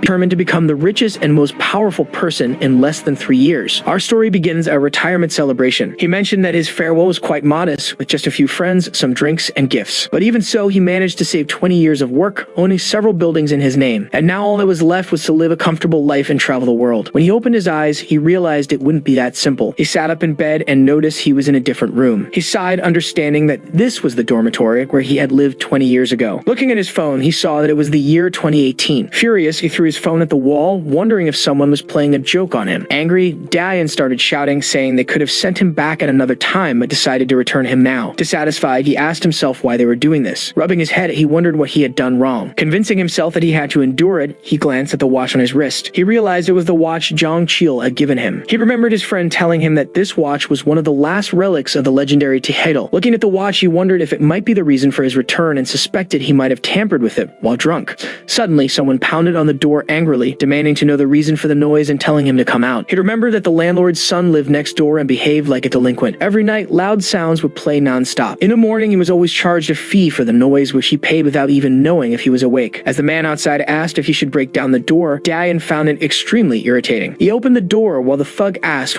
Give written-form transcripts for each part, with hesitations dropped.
determined to become the richest and most powerful person in less than 3 years. Our story begins a retirement celebration. He mentioned that his farewell was quite modest, with just a few friends, some drinks, and gifts. But even so, he managed to save 20 years of work, owning several buildings in his name. And now all that was left was to live a comfortable life and travel the world. When he opened his eyes, he realized it wouldn't be that simple. He sat up in bed and noticed he was in a different room. He sighed, understanding that this was the dormitory where he had lived 20 years ago. Looking at his phone, he saw that it was the year 2018. Furious, he threw his phone at the wall, wondering if someone was playing a joke on him. Angry, Dayan started shouting, saying they could have sent him back at another time but decided to return him now. Dissatisfied, he asked himself why they were doing this. Rubbing his head, he wondered what he had done wrong. Convincing himself that he had to endure it, he glanced at the watch on his wrist. He realized it was the watch Zhang Chil had given him. He remembered his friend telling him that this watch was one of the last relics of the legendary Teheidal. Looking at the watch, he wondered if it might be the reason for his return and suspected he might have tampered with it while drunk. Suddenly, someone pounded on the door angrily, demanding to know the reason for the noise and telling him to come out. He remembered that the landlord's son lived next door and behaved like a delinquent. Every night, loud sounds would play non-stop. In the morning, he was always charged a fee for the noise, which he paid without even knowing if he was awake. As the man outside asked if he should break down the door, Dayan found it extremely irritating. He opened the door while the thug asked,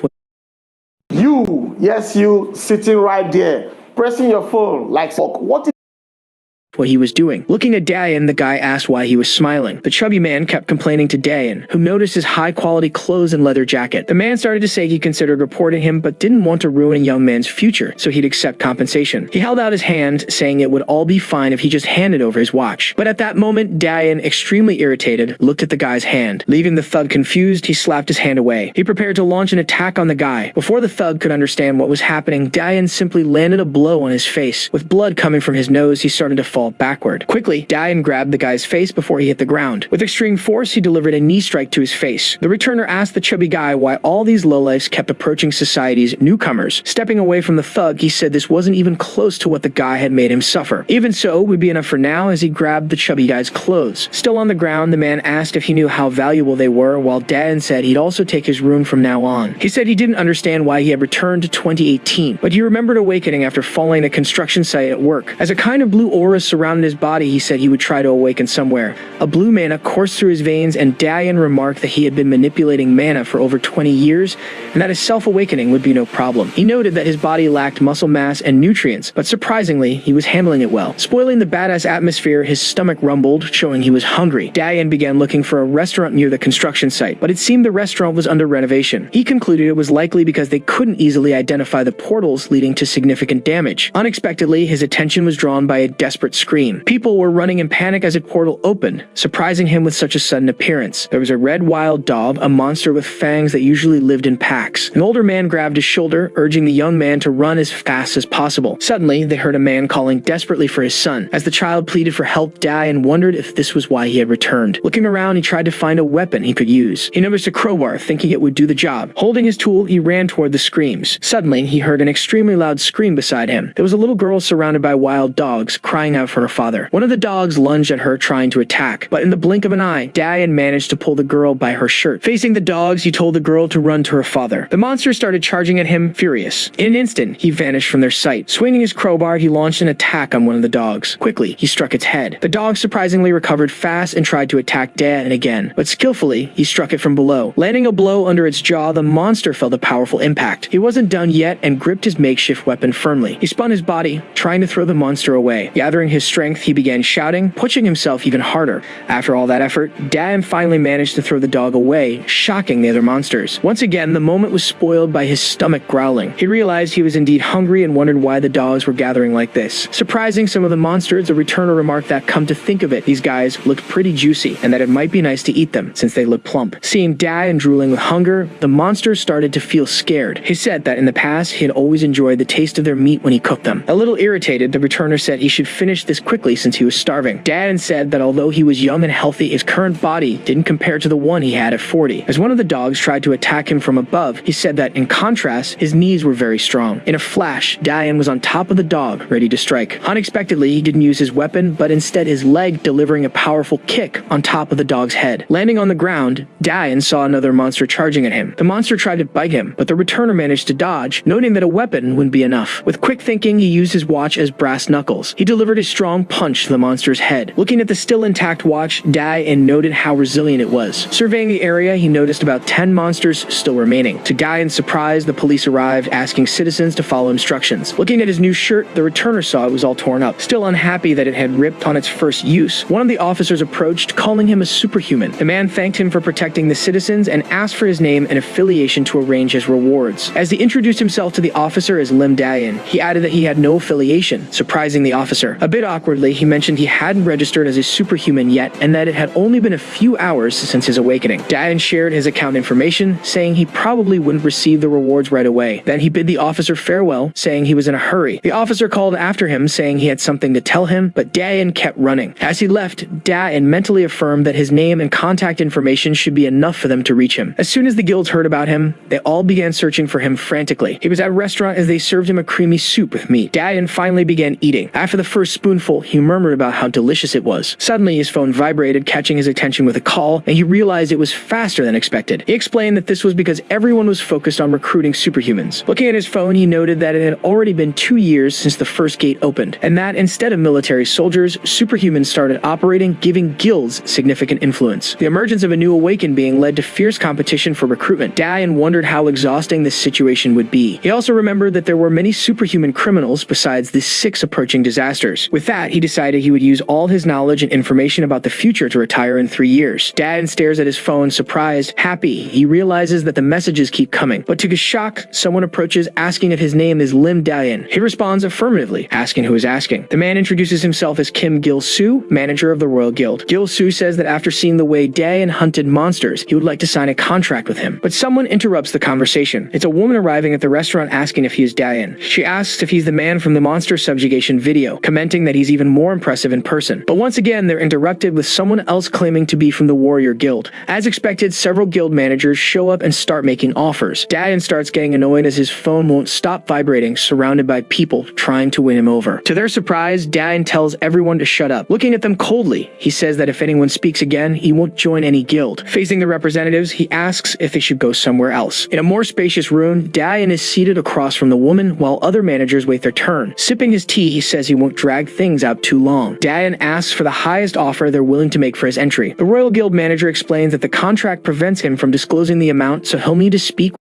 Yes, you, sitting right there, pressing your phone like, what he was doing. Looking at Dayan, the guy asked why he was smiling. The chubby man kept complaining to Dayan, who noticed his high-quality clothes and leather jacket. The man started to say he considered reporting him but didn't want to ruin a young man's future, so he'd accept compensation. He held out his hand, saying it would all be fine if he just handed over his watch. But at that moment, Dayan, extremely irritated, looked at the guy's hand. Leaving the thug confused, he slapped his hand away. He prepared to launch an attack on the guy. Before the thug could understand what was happening, Dayan simply landed a blow on his face. With blood coming from his nose, he started to fall backward. Quickly, Dayan grabbed the guy's face before he hit the ground. With extreme force, he delivered a knee strike to his face. The returner asked the chubby guy why all these lowlifes kept approaching society's newcomers. Stepping away from the thug, he said this wasn't even close to what the guy had made him suffer. Even so, would be enough for now, as he grabbed the chubby guy's clothes. Still on the ground, the man asked if he knew how valuable they were, while Dayan said he'd also take his room from now on. He said he didn't understand why he had returned to 2018, but he remembered awakening after falling at a construction site at work. As a kind of blue aura surrounded his body, he said he would try to awaken somewhere. A blue mana coursed through his veins, and Dayan remarked that he had been manipulating mana for over 20 years, and that his self-awakening would be no problem. He noted that his body lacked muscle mass and nutrients, but surprisingly, he was handling it well. Spoiling the badass atmosphere, his stomach rumbled, showing he was hungry. Dayan began looking for a restaurant near the construction site, but it seemed the restaurant was under renovation. He concluded it was likely because they couldn't easily identify the portals leading to significant damage. Unexpectedly, his attention was drawn by a desperate scream. People were running in panic as a portal opened, surprising him with such a sudden appearance. There was a red wild dog, a monster with fangs that usually lived in packs. An older man grabbed his shoulder, urging the young man to run as fast as possible. Suddenly, they heard a man calling desperately for his son. As the child pleaded for help, Dayan wondered if this was why he had returned. Looking around, he tried to find a weapon he could use. He noticed a crowbar, thinking it would do the job. Holding his tool, he ran toward the screams. Suddenly, he heard an extremely loud scream beside him. There was a little girl surrounded by wild dogs, crying out for her father. One of the dogs lunged at her, trying to attack, but in the blink of an eye, Dayan managed to pull the girl by her shirt. Facing the dogs, he told the girl to run to her father. The monster started charging at him, furious. In an instant, he vanished from their sight. Swinging his crowbar, he launched an attack on one of the dogs. Quickly, he struck its head. The dog surprisingly recovered fast and tried to attack Dayan again, but skillfully, he struck it from below. Landing a blow under its jaw, the monster felt a powerful impact. He wasn't done yet and gripped his makeshift weapon firmly. He spun his body, trying to throw the monster away. Gathering his strength, he began shouting, pushing himself even harder. After all that effort, Dayan finally managed to throw the dog away, shocking the other monsters. Once again, the moment was spoiled by his stomach growling. He realized he was indeed hungry and wondered why the dogs were gathering like this. Surprising some of the monsters, the returner remarked that, come to think of it, these guys looked pretty juicy, and that it might be nice to eat them, since they look plump. Seeing Dayan drooling with hunger, the monsters started to feel scared. He said that in the past, he had always enjoyed the taste of their meat when he cooked them. A little irritated, the returner said he should finish this quickly since he was starving. Dayan said that although he was young and healthy, his current body didn't compare to the one he had at 40. As one of the dogs tried to attack him from above, he said that in contrast, his knees were very strong. In a flash, Dayan was on top of the dog, ready to strike. Unexpectedly, he didn't use his weapon, but instead his leg delivering a powerful kick on top of the dog's head. Landing on the ground, Dayan saw another monster charging at him. The monster tried to bite him, but the returner managed to dodge, noting that a weapon wouldn't be enough. With quick thinking, he used his watch as brass knuckles. He delivered his strong punch to the monster's head. Looking at the still intact watch, Dae-in noted how resilient it was. Surveying the area, he noticed about 10 monsters still remaining. To Dae-in's surprise, the police arrived, asking citizens to follow instructions. Looking at his new shirt, the returner saw it was all torn up. Still unhappy that it had ripped on its first use, one of the officers approached, calling him a superhuman. The man thanked him for protecting the citizens and asked for his name and affiliation to arrange his rewards. As he introduced himself to the officer as Lim Dae-in, he added that he had no affiliation, surprising the officer. A bit awkwardly, he mentioned he hadn't registered as a superhuman yet and that it had only been a few hours since his awakening. Dae-in shared his account information, saying he probably wouldn't receive the rewards right away. Then he bid the officer farewell, saying he was in a hurry. The officer called after him, saying he had something to tell him, but Dae-in kept running. As he left, Dae-in mentally affirmed that his name and contact information should be enough for them to reach him. As soon as the guilds heard about him, they all began searching for him frantically. He was at a restaurant as they served him a creamy soup with meat. Dae-in finally began eating. After the first spoonful, he murmured about how delicious it was. Suddenly, his phone vibrated, catching his attention with a call, and he realized it was faster than expected. He explained that this was because everyone was focused on recruiting superhumans. Looking at his phone, he noted that it had already been 2 years since the first gate opened, and that instead of military soldiers, superhumans started operating, giving guilds significant influence. The emergence of a new awakened being led to fierce competition for recruitment. Dae-in wondered how exhausting this situation would be. He also remembered that there were many superhuman criminals besides the 6 approaching disasters. With that, he decided he would use all his knowledge and information about the future to retire in 3 years. Dae-in stares at his phone, surprised. Happy, he realizes that the messages keep coming. But to his shock, someone approaches asking if his name is Lim Dae-in. He responds affirmatively, asking who is asking. The man introduces himself as Kim Gil-soo, manager of the Royal Guild. Gil-soo says that after seeing the way Dae-in hunted monsters, he would like to sign a contract with him. But someone interrupts the conversation. It's a woman arriving at the restaurant asking if he is Dae-in. She asks if he's the man from the monster subjugation video, commenting that he's even more impressive in person. But once again, they're interrupted with someone else claiming to be from the Warrior Guild. As expected, several guild managers show up and start making offers. Dae-in starts getting annoyed as his phone won't stop vibrating, surrounded by people trying to win him over. To their surprise, Dae-in tells everyone to shut up. Looking at them coldly, he says that if anyone speaks again, he won't join any guild. Facing the representatives, he asks if they should go somewhere else. In a more spacious room, Dae-in is seated across from the woman while other managers wait their turn. Sipping his tea, he says he won't drag things out too long. Dae-in asks for the highest offer they're willing to make for his entry. The Royal Guild manager explains that the contract prevents him from disclosing the amount, so he'll need to speak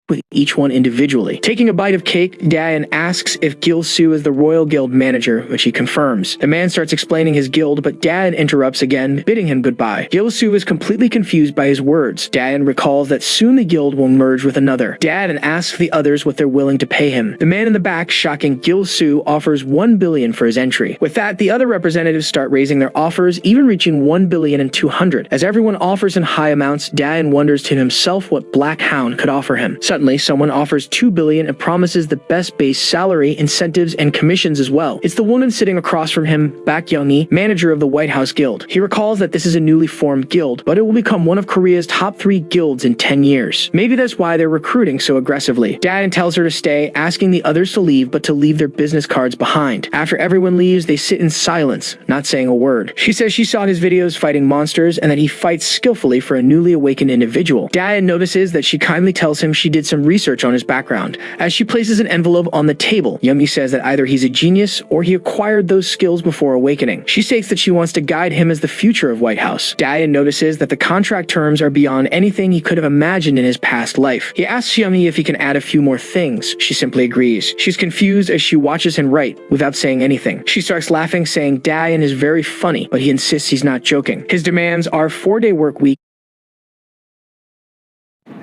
with each one individually. Taking a bite of cake, Dae-in asks if Gil-soo is the Royal Guild manager, which he confirms. The man starts explaining his guild, but Dae-in interrupts again, bidding him goodbye. Gil-soo is completely confused by his words. Dae-in recalls that soon the guild will merge with another. Dae-in asks the others what they're willing to pay him. The man in the back, shocking Gil-soo, offers 1 billion for his entry. With that, the other representatives start raising their offers, even reaching 1 billion and 200. As everyone offers in high amounts, Dae-in wonders to himself what Black Hound could offer him. Suddenly, someone offers 2 billion and promises the best base salary, incentives, and commissions as well. It's the woman sitting across from him, Bak Young-hee, manager of the White House Guild. He recalls that this is a newly formed guild, but it will become one of Korea's top 3 guilds in 10 years. Maybe that's why they're recruiting so aggressively. Dae-in tells her to stay, asking the others to leave, but to leave their business cards behind. After everyone leaves, they sit in silence, not saying a word. She says she saw his videos fighting monsters and that he fights skillfully for a newly awakened individual. Dae-in notices that she kindly tells him she did some research on his background. As she places an envelope on the table, Young-hee says that either he's a genius or he acquired those skills before awakening. She states that she wants to guide him as the future of White House. Dae-in notices that the contract terms are beyond anything he could have imagined in his past life. He asks Young-hee if he can add a few more things. She simply agrees. She's confused as she watches him write without saying anything. She starts laughing, saying Dae-in is very funny, but he insists he's not joking. His demands are a 4-day work week.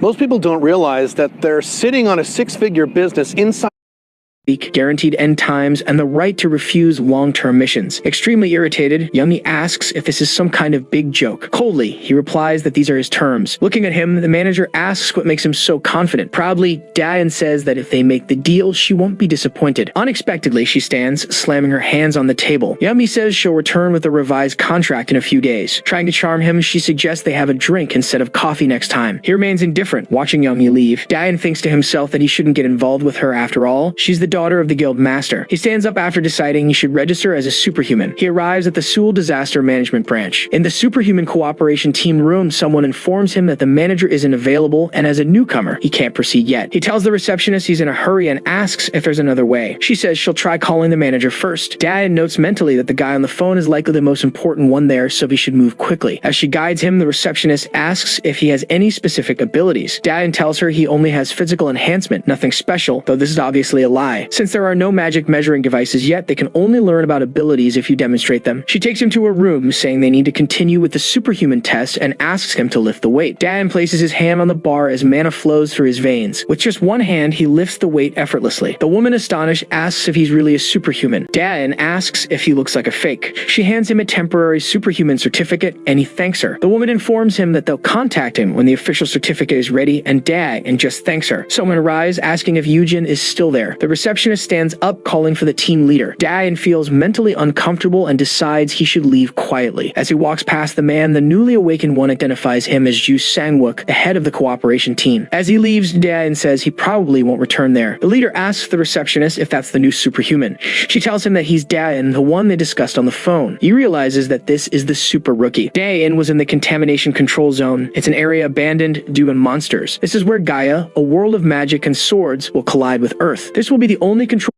Most people don't realize that they're sitting on a 6-figure business inside guaranteed end times, and the right to refuse long-term missions. Extremely irritated, Young-hee asks if this is some kind of big joke. Coldly, he replies that these are his terms. Looking at him, the manager asks what makes him so confident. Proudly, Dae-in says that if they make the deal, she won't be disappointed. Unexpectedly, she stands, slamming her hands on the table. Young-hee says she'll return with a revised contract in a few days. Trying to charm him, she suggests they have a drink instead of coffee next time. He remains indifferent, watching Young-hee leave. Dae-in thinks to himself that he shouldn't get involved with her after all. She's the daughter of the guild master. He stands up after deciding he should register as a superhuman. He arrives at the Seoul Disaster Management Branch. In the superhuman cooperation team room, someone informs him that the manager isn't available, and as a newcomer, he can't proceed yet. He tells the receptionist he's in a hurry and asks if there's another way. She says she'll try calling the manager first. Dayan notes mentally that the guy on the phone is likely the most important one there, so he should move quickly. As she guides him, the receptionist asks if he has any specific abilities. Dayan tells her he only has physical enhancement, nothing special, though this is obviously a lie. Since there are no magic measuring devices yet, they can only learn about abilities if you demonstrate them. She takes him to her room, saying they need to continue with the superhuman test and asks him to lift the weight. Dayan places his hand on the bar as mana flows through his veins. With just one hand, he lifts the weight effortlessly. The woman, astonished, asks if he's really a superhuman. Dayan asks if he looks like a fake. She hands him a temporary superhuman certificate, and he thanks her. The woman informs him that they'll contact him when the official certificate is ready, and Dayan just thanks her. Someone arrives asking if Yujin is still there. The receptionist stands up, calling for the team leader. Dayan feels mentally uncomfortable and decides he should leave quietly. As he walks past the man, the newly awakened one identifies him as Ju Sang-wook, the head of the cooperation team. As he leaves, Dayan says he probably won't return there. The leader asks the receptionist if that's the new superhuman. She tells him that he's Dayan, the one they discussed on the phone. He realizes that this is the super rookie. Dayan was in the contamination control zone. It's an area abandoned due to monsters. This is where Gaia, a world of magic and swords, will collide with Earth. This will be the only control